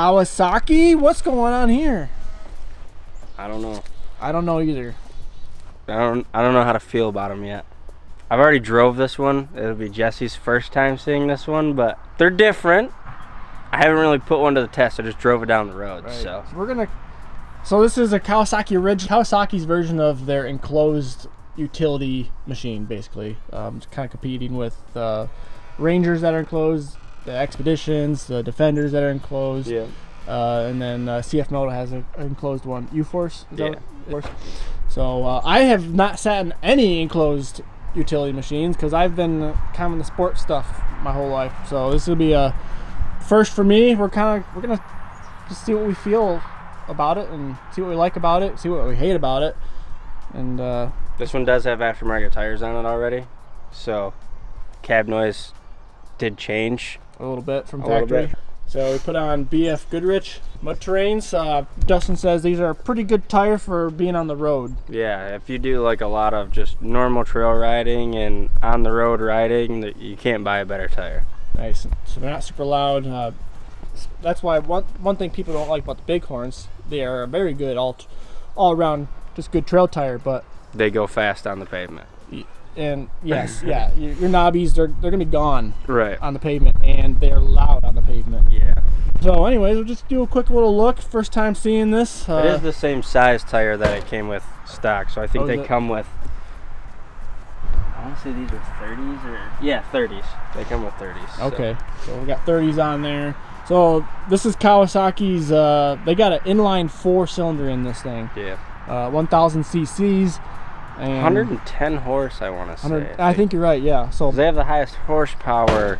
Kawasaki? What's going on here? I don't know. I don't know either. I don't know how to feel about them yet. I've already drove this one. It'll be Jesse's first time seeing this one, but they're different. I haven't really put one to the test. I just drove it down the road. Right. So So this is a Kawasaki Ridge, Kawasaki's version of their enclosed utility machine, basically. It's kind of competing with Rangers that are enclosed, the Expeditions, the Defenders that are enclosed. Yeah. And then CF Moto has an enclosed one. U-Force? Yeah. So I have not sat in any enclosed utility machines because I've been kind of in the sports stuff my whole life. So this will be a first for me. We're gonna just see what we feel about it and see what we like about it, see what we hate about it. And this one does have aftermarket tires on it already, so cab noise did change a little bit from a little factory. bit. So we put on BF Goodrich mud terrains. Dustin says these are a pretty good tire for being on the road. Yeah, if you do like a lot of just normal trail riding and on the road riding, you can't buy a better tire. Nice. So they're not super loud. That's why one thing people don't like about the Bighorns, they are very good all around, just good trail tire, but they go fast on the pavement. And yes, yeah, your knobbies, they're gonna be gone right on the pavement, and they're loud on the pavement. Yeah. So anyways, we'll just do a quick little look. First time seeing this. It is the same size tire that it came with stock, so I think they come with, I want to say these are 30s or, yeah, 30s. They come with 30s. Okay, so we got 30s on there. So this is Kawasaki's, they got an inline 4-cylinder in this thing. Yeah. 1,000 cc's. And 110 horse, I want to say. I think you're right, yeah. So they have the highest horsepower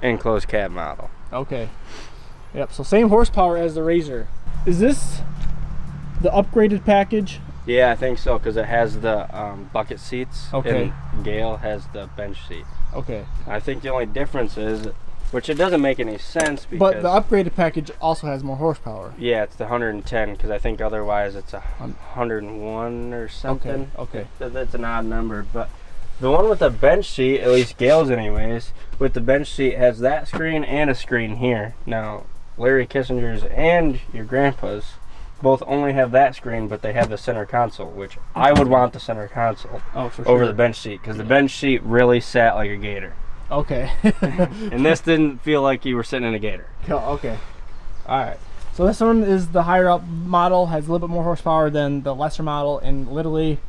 enclosed cab model. Okay. Yep, so same horsepower as the Razor. Is this the upgraded package? Yeah, I think so, because it has the bucket seats. Okay. And Gale has the bench seat. Okay. I think the only difference is, which it doesn't make any sense because... But the upgraded package also has more horsepower. Yeah, it's the 110, because I think otherwise it's a 101 or something. Okay. That's an odd number, but the one with the bench seat, at least Gale's anyways, with the bench seat has that screen and a screen here. Now, Larry Kissinger's and your grandpa's both only have that screen, but they have the center console, which I would want the center console over the bench seat, because the bench seat really sat like a gator. Okay. And this didn't feel like you were sitting in a gator. Okay. All right. So this one is the higher up model, has a little bit more horsepower than the lesser model, and literally,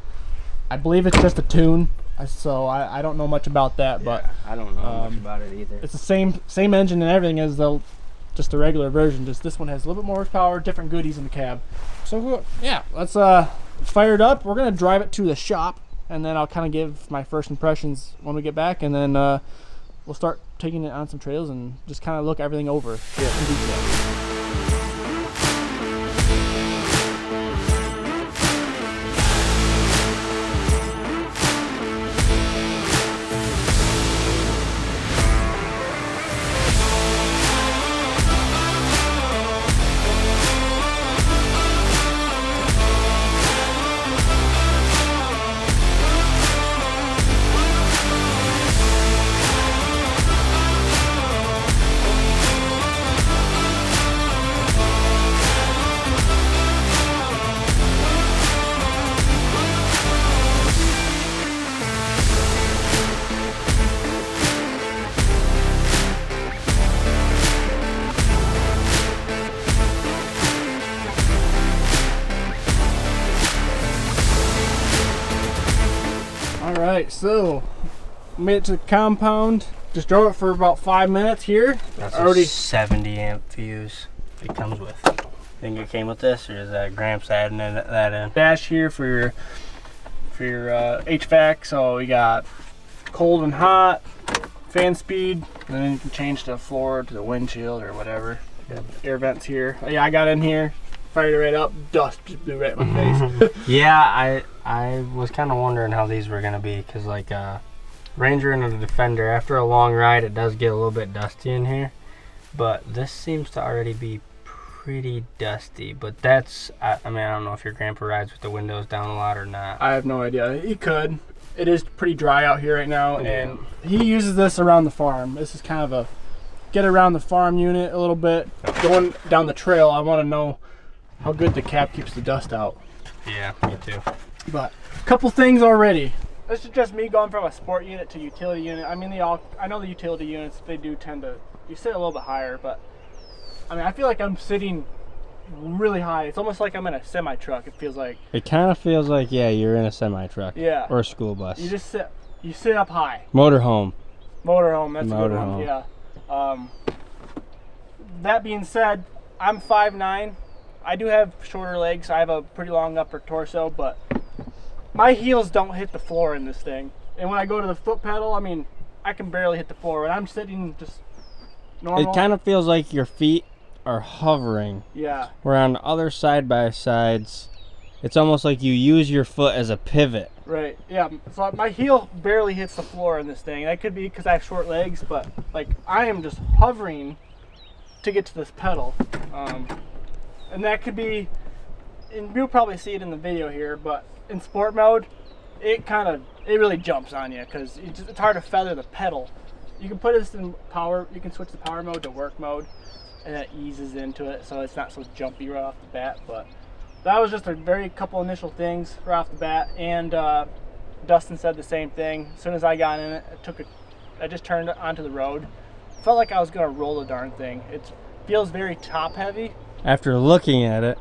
I believe it's just a tune. So I don't know much about that, but I don't know much about it either. It's the same engine and everything as just the regular version. Just this one has a little bit more horsepower, different goodies in the cab. So yeah, let's fire it up. We're gonna drive it to the shop, and then I'll kind of give my first impressions when we get back, and then we'll start taking it on some trails and just kind of look everything over in detail. Alright, so made it to the compound. Just drove it for about 5 minutes here. That's already 70 amp fuse it comes with. Think it came with this, or is that Gramps adding that in? Dash here for your HVAC. So we got cold and hot, fan speed, and then you can change the floor to the windshield or whatever. Got air vents here. Oh, yeah, I got in here, fired it right up, dust just blew right in my face. Yeah, I was kind of wondering how these were gonna be, because like Ranger and a Defender, after a long ride it does get a little bit dusty in here, but this seems to already be pretty dusty. But that's, I mean, I don't know if your grandpa rides with the windows down a lot or not. I have no idea. He could. It is pretty dry out here right now, Yeah. and he uses this around the farm. This is kind of a get around the farm unit a little bit. Going down the trail, I want to know how good the cab keeps the dust out. Yeah, me too. But a couple things already. This is just me going from a sport unit to utility unit. I mean, I know the utility units, they do tend to, you sit a little bit higher, but I mean, I feel like I'm sitting really high. It's almost like I'm in a semi truck. It feels like. It kind of feels like, yeah, you're in a semi truck. Yeah. Or a school bus. You just sit up high. Motorhome. Motorhome, that's a good Motorhome. one. Yeah. That being said, I'm 5'9". I do have shorter legs. I have a pretty long upper torso, but my heels don't hit the floor in this thing. And when I go to the foot pedal, I mean, I can barely hit the floor. When I'm sitting just normal. It kind of feels like your feet are hovering. Yeah. Where on other side-by-sides, it's almost like you use your foot as a pivot. Right, yeah. So my heel barely hits the floor in this thing. That could be because I have short legs, but like I am just hovering to get to this pedal. And that could be, and you'll probably see it in the video here, but in sport mode, it really jumps on you because it's hard to feather the pedal. You can put this in power, you can switch the power mode to work mode, and that eases into it so it's not so jumpy right off the bat. But that was just a very couple initial things right off the bat, and Dustin said the same thing. As soon as I got in it, I just turned it onto the road. Felt like I was gonna roll the darn thing. It feels very top heavy. After looking at it,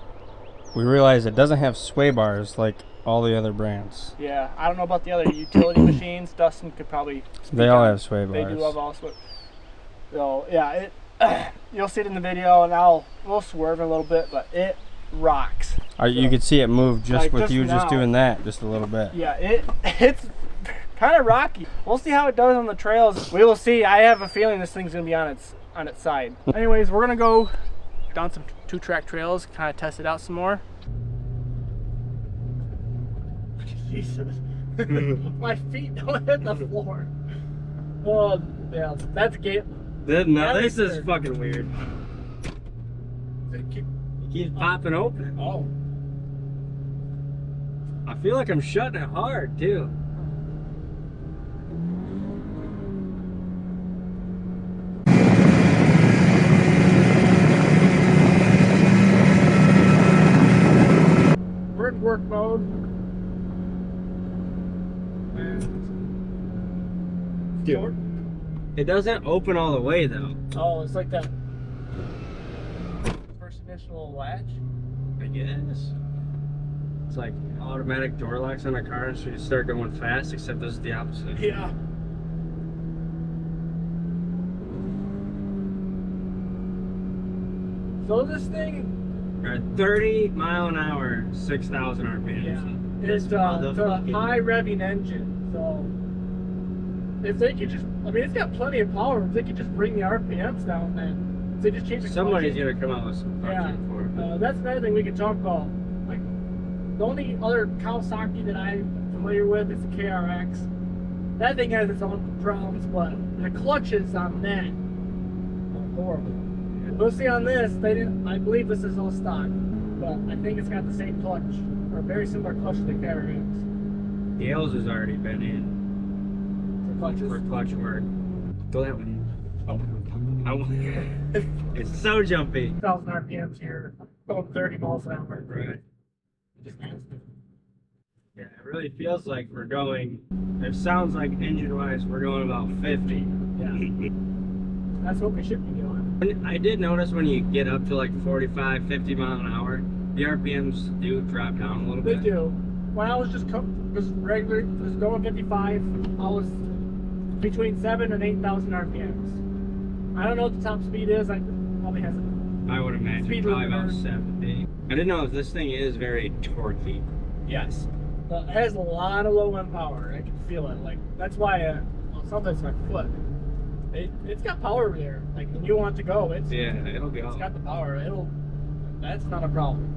we realized it doesn't have sway bars like all the other brands. Yeah, I don't know about the other utility machines. Dustin could probably speak They all on. have sway bars. They do have all sway. So yeah, you'll see it in the video, and we'll swerve a little bit, but it rocks. You could see it move just like with just you now. just doing that, just a little bit. Yeah, it's kind of rocky. We'll see how it does on the trails. We will see. I have a feeling this thing's gonna be on its side. Anyways, we're gonna go down some 2-track trails, kind of test it out some more. Jesus. My feet don't hit the floor. Oh, yeah, that's gate. No, this is fucking weird. It Keeps popping open. Oh. I feel like I'm shutting it hard too. We're in work mode. Dude, it doesn't open all the way though. Oh, it's like that first initial latch. I guess. It's like automatic door locks on a car, so you start going fast, except this is the opposite. Yeah. So this thing, At 30 mile an hour, 6,000 RPM. yeah, it's a high revving engine. So if they could just, I mean, it's got plenty of power. If they could just bring the RPMs down, then if they just change the Somebody's clutch. gonna come out with some Yeah. function for it. That's another thing we can talk about. Like, the only other Kawasaki that I'm familiar with is the KRX. That thing has its own problems, but the clutches on that are horrible. We'll see on this. They didn't. I believe this is all stock, but I think it's got the same clutch or very similar clutch to the KRX. Gales has already been in For clutches. for clutch work. Go that way. Oh. It's so jumpy. 1,000 RPMs here, going 30 miles an hour. Right. Just constant. Yeah, it really feels like we're going. It sounds like engine-wise, we're going about 50. Yeah. That's what we should be doing. I did notice when you get up to like 45, 50 mile an hour, the RPMs do drop down a little They bit. do. When I was just regular, just going 55, I was between 7,000 and 8,000 RPMs. I don't know what the top speed is. I probably has. I would imagine Speed probably about limiter. 70. I didn't know if this thing is very torquey. Yes. It has a lot of low end power. I can feel it. Like that's why sometimes my foot. It's got power there. Like when you want to go, Yeah, it'll go. it's got the power. That's not a problem.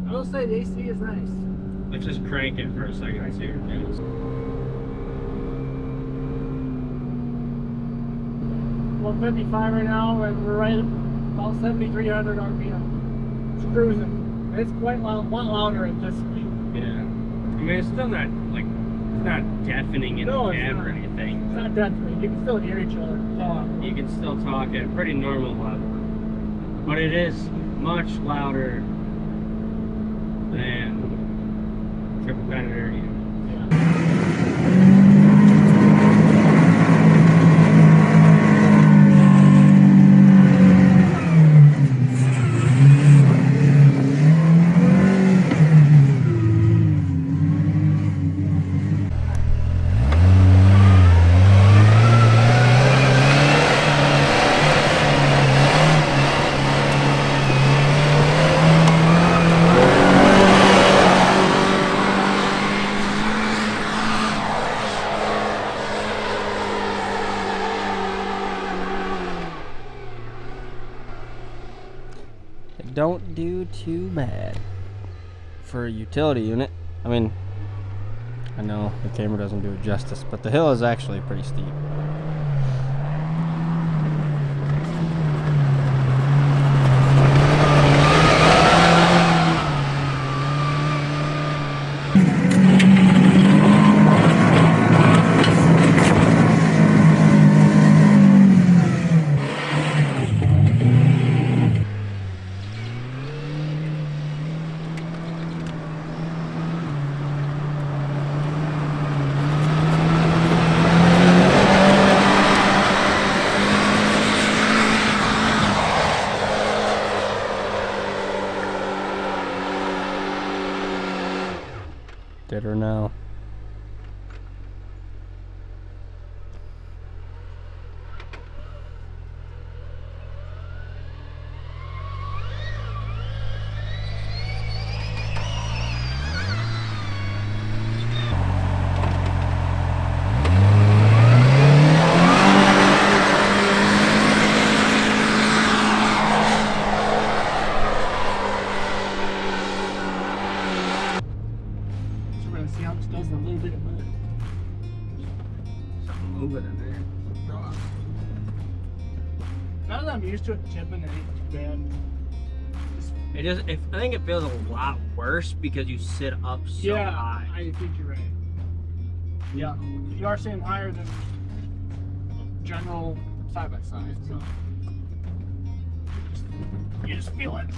I will say the AC is nice. Let's just crank it for a second and see what it feels. 155 right now, and we're right at about 7,300 RPM. It's cruising. It's quite loud, a lot louder at this speed. Yeah. I mean, it's still not, like, it's not deafening in No, the it's cab not. or anything. not that great. You can still hear each other. You can still talk at a pretty normal level, but it is much louder than your competitor. Don't do too bad for a utility unit. I mean, I know the camera doesn't do it justice, but the hill is actually pretty steep. Did or no? See how much does a little bit of mud. Something moving in there. Now that I'm used to it tipping, it ain't too bad. It is. I think it feels a lot worse because you sit up so high. I think you're right. Yeah, you are sitting higher than general side by side, so you just feel it.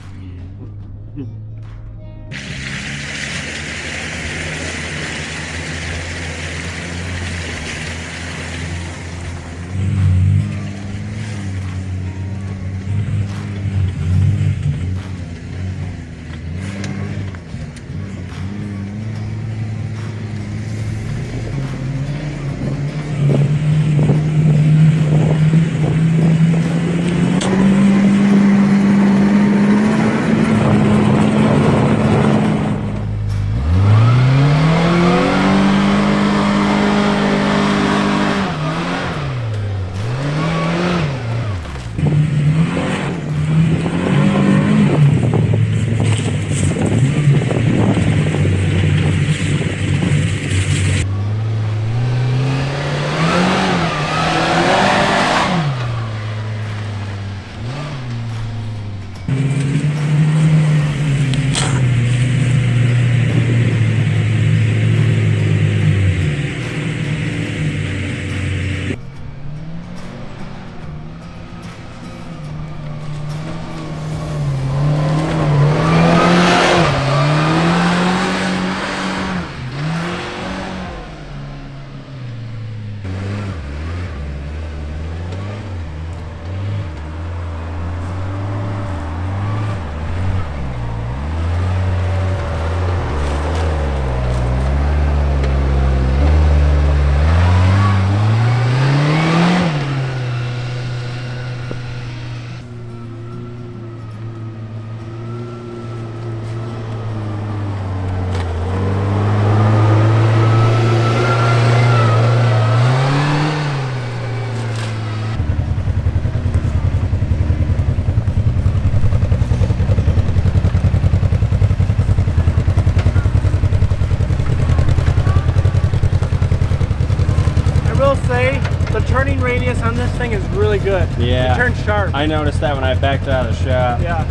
The turning radius on this thing is really good. Yeah. It turns sharp. I noticed that when I backed out of the shop. Yeah.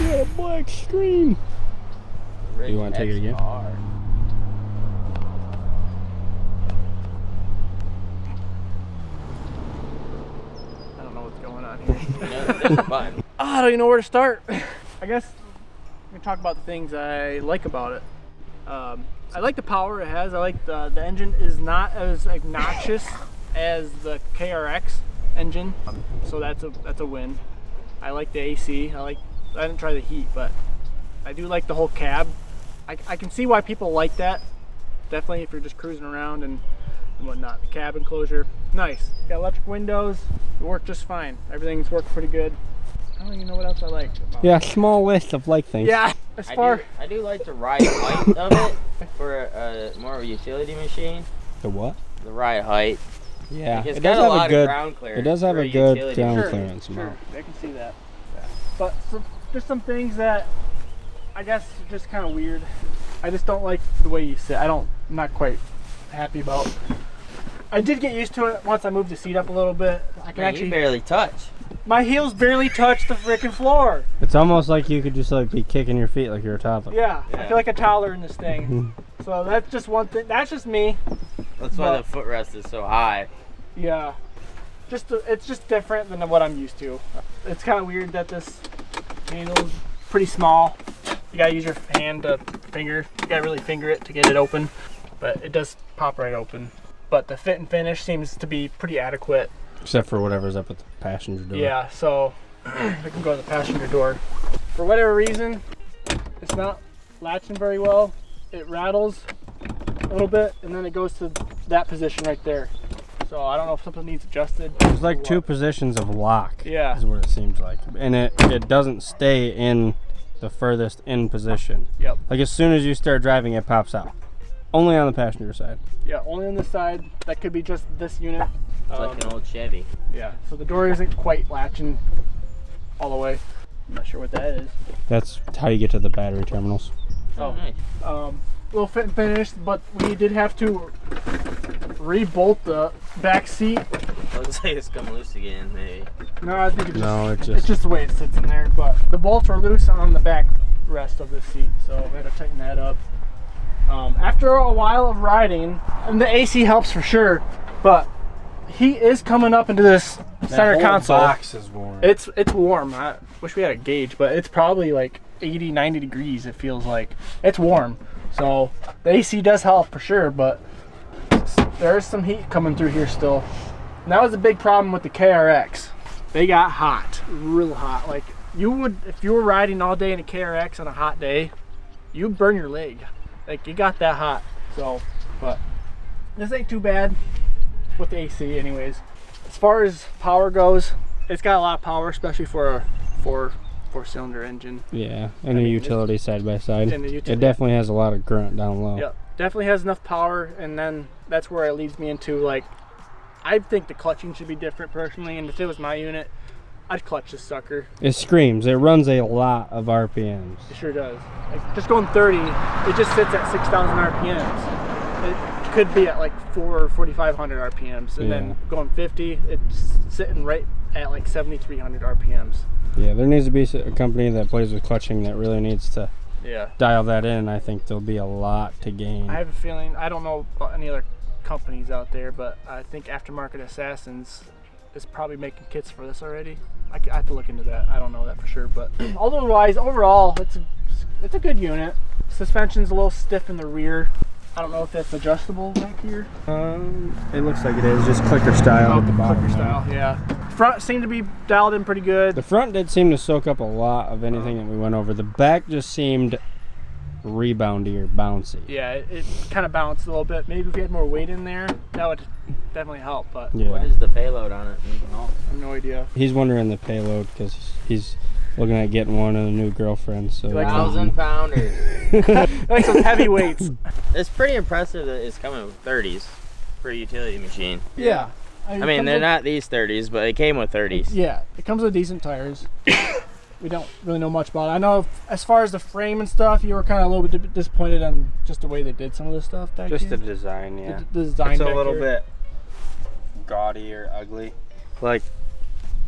You got a black screen. You want to take it again? going on here. There's a button. I don't even know where to start. I guess I'm gonna talk about the things I like about it. I like the power it has. I like the engine is not as obnoxious as the KRX engine, so that's a win. I like the AC. I didn't try the heat, but I do like the whole cab. I can see why people like that. Definitely if you're just cruising around and whatnot. The cab enclosure, nice. Got electric windows. It worked just fine. Everything's worked pretty good. I don't even know what else I like about Yeah, it. small list of like things. Yeah, as far I do like the ride height of it for a more of a utility machine. The what? The ride height. Yeah, It's it got does a have lot a good. of ground clearance. It does have for a good utility ground machine. clearance. Sure, amount. I can see that. But just some things that I guess are just kind of weird. I just don't like the way you sit. I'm not quite happy about. I did get used to it once I moved the seat up a little bit. I can Man, you barely touch. my heels barely touch the freaking floor. It's almost like you could just like be kicking your feet like you're a toddler. Yeah, I Yeah. feel like a toddler in this thing. So that's just one thing. That's just me. That's why But- the footrest is so high. Yeah, it's just different than what I'm used to. It's kind of weird that this handle's pretty small. You gotta use your hand to finger. You gotta really finger it to get it open, but it does pop right open. But the fit and finish seems to be pretty adequate. Except for whatever's up at the passenger door. Yeah, so we can go to the passenger door. For whatever reason, it's not latching very well. It rattles a little bit, and then it goes to that position right there. So I don't know if something needs adjusted. There's like or two what. positions of lock. Yeah. Is what it seems like, and it doesn't stay in the furthest in position. Yep. Like as soon as you start driving, it pops out. Only on the passenger side. Yeah, only on this side. That could be just this unit. It's like an old Chevy. Yeah, so the door isn't quite latching all the way. I'm not sure what that is. That's how you get to the battery terminals. Oh. Nice. Little fit and finish, but we did have to re-bolt the back seat. Looks like it's come loose again, maybe. No, I think It's it's just the way it sits in there. But the bolts were loose on the back rest of the seat, so we had to tighten that up. After a while of riding, and the AC helps for sure, but heat is coming up into this center console. box is warm. It's warm. I wish we had a gauge, but it's probably like 80, 90 degrees. It feels like it's warm. So the AC does help for sure, but there is some heat coming through here still. And that was a big problem with the KRX. They got hot, real hot. Like you would, if you were riding all day in a KRX on a hot day, you'd burn your leg. Like it got that hot. So, but this ain't too bad with the AC anyways. As far as power goes, it's got a lot of power, especially for a four-cylinder engine. Yeah, and I a mean, utility side by side. And the It utility. definitely has a lot of grunt down low. Yep, definitely has enough power, and then that's where it leads me into like, I think the clutching should be different personally, and if it was my unit, I'd clutch this sucker. It screams. It runs a lot of RPMs. It sure does. Like just going 30, it just sits at 6,000 RPMs. It could be at like 4,500 RPMs, and then going 50, it's sitting right at like 7,300 RPMs. Yeah, there needs to be a company that plays with clutching that really needs to Yeah. dial that in. I think there'll be a lot to gain. I have a feeling, I don't know about any other companies out there, but I think Aftermarket Assassins is probably making kits for this already. I have to look into that. I don't know that for sure, but otherwise, overall, it's a good unit. Suspension's a little stiff in the rear. I don't know if that's adjustable back here. It looks like it is, just clicker style at the bottom. Clicker style, yeah. Front seemed to be dialed in pretty good. The front did seem to soak up a lot of anything that we went over. The back just seemed reboundy or bouncy. Yeah, it kind of bounced a little bit. Maybe if we had more weight in there, that would definitely help, but Yeah. What is the payload on it? I have no idea. He's wondering the payload because he's looking at getting one and a new girlfriend. So Like 1,000-pounder. Like some heavy weights. It's pretty impressive that it's coming with 30s for a utility machine. Yeah. I mean, they're not these 30s, but it came with 30s. Yeah, it comes with decent tires. We don't really know much about it. I know as far as the frame and stuff, you were kind of a little bit disappointed on just the way they did some of this stuff back just here. the design, yeah. The design It's a back little here. bit gaudy or ugly. Like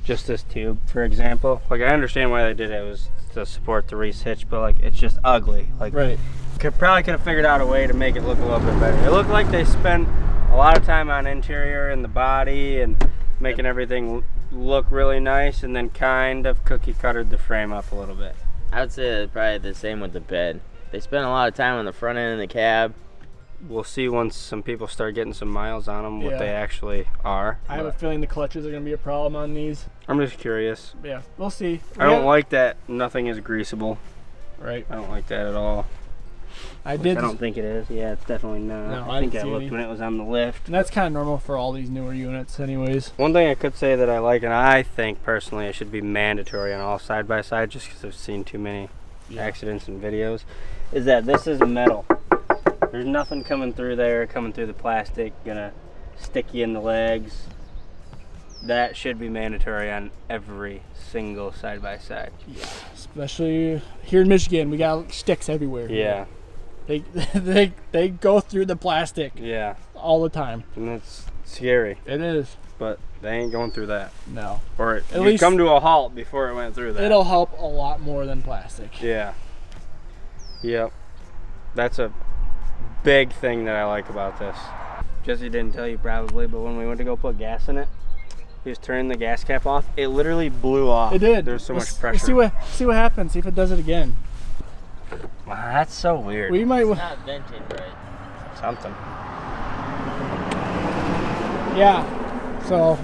just this tube, for example. Like I understand why they did it. It was to support the Reese hitch, but like it's just ugly. Like Right. probably could have figured out a way to make it look a little bit better. It looked like they spent a lot of time on interior and the body and making everything look really nice, and then kind of cookie cuttered the frame up a little bit. I would say that's probably the same with the bed. They spend a lot of time on the front end of the cab. We'll see once some people start getting some miles on them what Yeah. they actually are. I have a feeling the clutches are going to be a problem on these. I'm just curious. Yeah, we'll see. I don't like that nothing is greasable. Right. I don't like that at all. I Which did. I don't think it is. Yeah, it's definitely not. No, I think didn't I see looked any. when it was on the lift. And that's kind of normal for all these newer units anyways. One thing I could say that I like, and I think personally it should be mandatory on all side-by-side, just because I've seen too many accidents and videos, is that this is metal. There's nothing coming through there, coming through the plastic, gonna stick you in the legs. That should be mandatory on every single side-by-side. Yeah. Especially here in Michigan, we got sticks everywhere. Yeah. They go through the plastic Yeah. all the time. And that's scary, It is. but they ain't going through that. No. Or At you'd least- come to a halt before it went through that. It'll help a lot more than plastic. Yeah. Yep. That's a big thing that I like about this. Jesse didn't tell you probably, but when we went to go put gas in it, he was turning the gas cap off. It literally blew off. It did. There's so much Let's pressure. see what happens. See if it does it again. Wow, that's so weird. We might. It's not vented right. Something. Yeah. So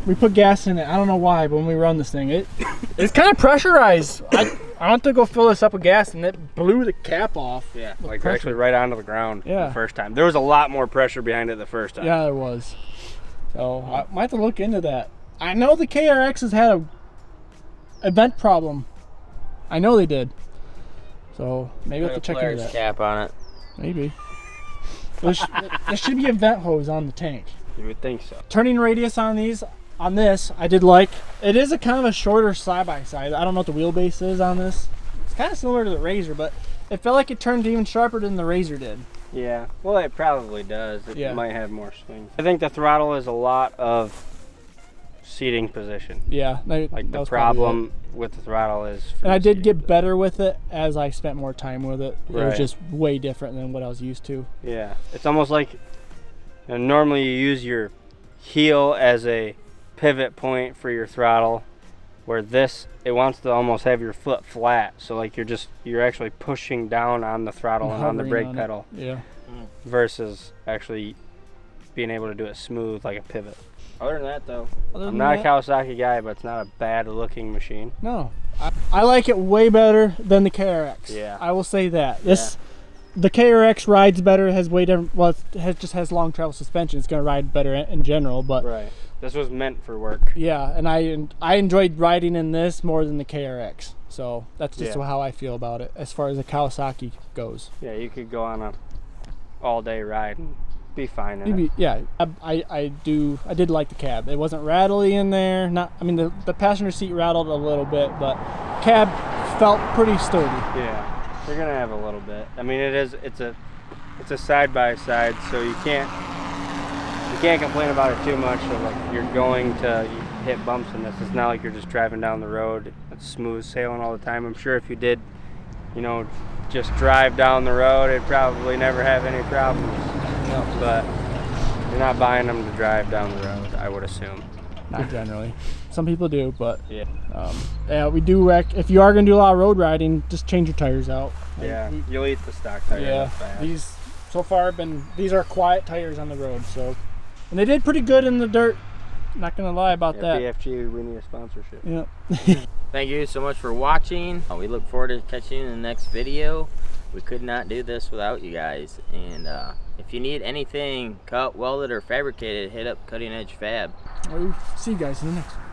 we put gas in it. I don't know why, but when we run this thing, it's kind of pressurized. I went to go fill this up with gas, and it blew the cap off. Yeah, with like pressure. actually right onto the ground Yeah. the first time. There was a lot more pressure behind it the first time. Yeah, there was. So I might have to look into that. I know the KRX has had a vent problem. I know they did. So maybe we'll have to check into that. Cap on it. Maybe. There should be a vent hose on the tank. You would think so. Turning radius on these, on this, I did like. It is a kind of a shorter side-by-side. I don't know what the wheelbase is on this. It's kind of similar to the Razor, but it felt like it turned even sharper than the Razor did. Yeah, well, it probably does. It Yeah. might have more swing. I think the throttle is a lot of seating position. Yeah. Like that the was probably it. problem with the throttle is. And I did seating get better with it as I spent more time with it. It was Right. just way different than what I was used to. Yeah, it's almost like normally you use your heel as a pivot point for your throttle, where this it wants to almost have your foot flat, so like you're actually pushing down on the throttle and on the Hovering brake on it. pedal Yeah. versus actually being able to do it smooth like a pivot. Other than that though, Other I'm than not a that, Kawasaki guy, but it's not a bad looking machine. No. I like it way better than the KRX. Yeah. I will say that. The KRX rides better, has way different, well, it just has long travel suspension. It's going to ride better in general, but Right. This was meant for work. yeah, and I enjoyed riding in this more than the KRX. So that's just Yeah. how I feel about it as far as the Kawasaki goes. Yeah, you could go on a all day ride and be fine in it. Maybe, yeah, I did like the cab. It wasn't rattly in there. The passenger seat rattled a little bit, but cab felt pretty sturdy. Yeah, you're gonna have a little bit. I mean, it's a side by side, so you can't complain about it too much. So like you're going to hit bumps in this. It's not like you're just driving down the road. It's smooth sailing all the time. I'm sure if you did, just drive down the road, it'd probably never have any problems. Yeah. But you're not buying them to drive down the road, I would assume. Not generally. Some people do, but Yeah. yeah, we do if you are gonna do a lot of road riding, just change your tires out. Like, Yeah, you'll eat the stock tire. yeah. Fast. These so far these are quiet tires on the road, so and they did pretty good in the dirt. Not gonna lie about that. BFG, we need a sponsorship. Yeah. Thank you so much for watching. We look forward to catching you in the next video. We could not do this without you guys. And if you need anything cut, welded, or fabricated, hit up Cutting Edge Fab. We'll see you guys in the next one.